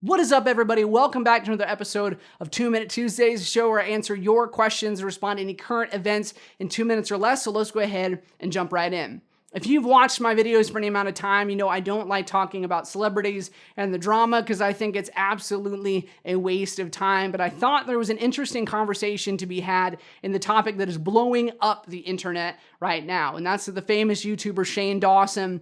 What is up, everybody? Welcome back to another episode of 2 Minute Tuesdays, a show where I answer your questions and respond to any current events in 2 minutes or less. So let's go ahead and jump right in. If you've watched my videos for any amount of time, you know I don't like talking about celebrities and the drama because I think it's absolutely a waste of time. But I thought there was an interesting conversation to be had in the topic that is blowing up the internet right now. And that's the famous YouTuber Shane Dawson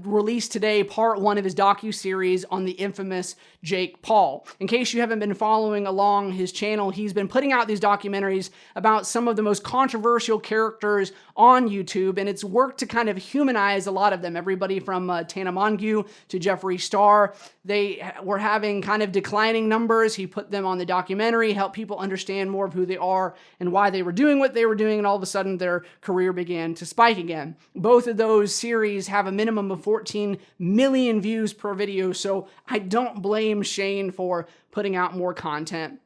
released today part 1 of his docu-series on the infamous Jake Paul. In case you haven't been following along his channel, he's been putting out these documentaries about some of the most controversial characters on YouTube, and it's worked to kind of humanize a lot of them. Everybody from Tana Mongeau to Jeffree Star, they were having kind of declining numbers. He put them on the documentary, helped people understand more of who they are and why they were doing what they were doing, and all of a sudden their career began to spike again. Both of those series have a minimum of 14 million views per video, so I don't blame Shane for putting out more content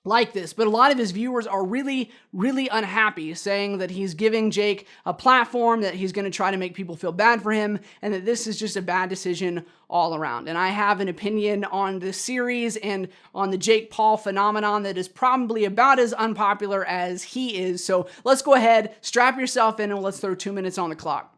like this. But a lot of his viewers are really unhappy, saying that he's giving Jake a platform, that he's going to try to make people feel bad for him, and that this is just a bad decision all around. And I have an opinion on this series and on the Jake Paul phenomenon that is probably about as unpopular as he is. So let's go ahead, strap yourself in, and let's throw 2 minutes on the clock.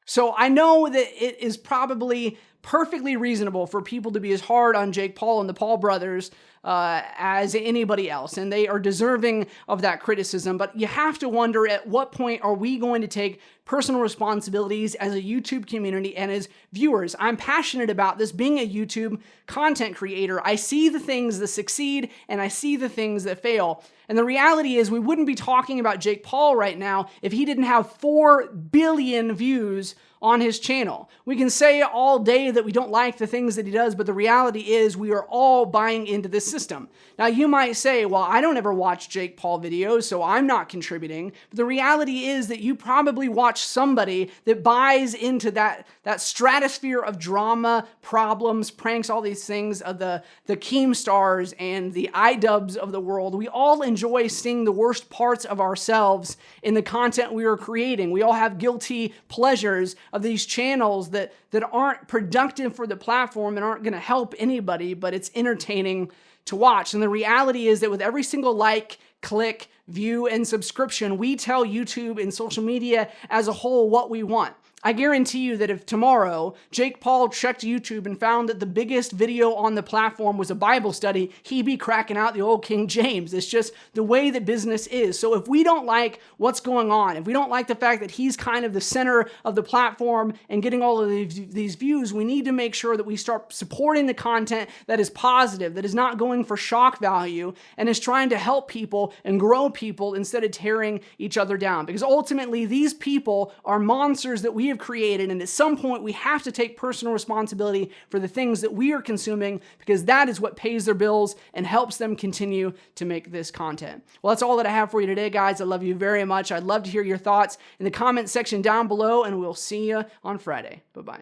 So I know that it is probably perfectly reasonable for people to be as hard on Jake Paul and the Paul brothers as anybody else, and they are deserving of that criticism. But you have to wonder, at what point are we going to take personal responsibilities as a YouTube community and as viewers? I'm passionate about this. Being a YouTube content creator, I see the things that succeed and I see the things that fail. And the reality is we wouldn't be talking about Jake Paul right now if he didn't have 4 billion views on his channel. We can say all day that we don't like the things that he does, but the reality is we are all buying into this system. Now you might say, well, I don't ever watch Jake Paul videos, so I'm not contributing. But the reality is that you probably watch somebody that buys into that stratosphere of drama, problems, pranks, all these things of the Keemstars and the iDubbbz of the world. We all enjoy seeing the worst parts of ourselves in the content we are creating. We all have guilty pleasures of these channels that aren't productive for the platform and aren't going to help anybody, but it's entertaining to watch. And the reality is that with every single like, click, view, and subscription, we tell YouTube and social media as a whole what we want. I guarantee you that if tomorrow Jake Paul checked YouTube and found that the biggest video on the platform was a Bible study, he'd be cracking out the old King James. It's just the way that business is. So if we don't like what's going on, if we don't like the fact that he's kind of the center of the platform and getting all of these views, we need to make sure that we start supporting the content that is positive, that is not going for shock value, and is trying to help people and grow people instead of tearing each other down. Because ultimately, these people are monsters that we have created, and at some point we have to take personal responsibility for the things that we are consuming, because that is what pays their bills and helps them continue to make this content. Well, that's all that I have for you today, guys. I love you very much. I'd love to hear your thoughts in the comment section down below, and we'll see you on Friday. Bye-bye.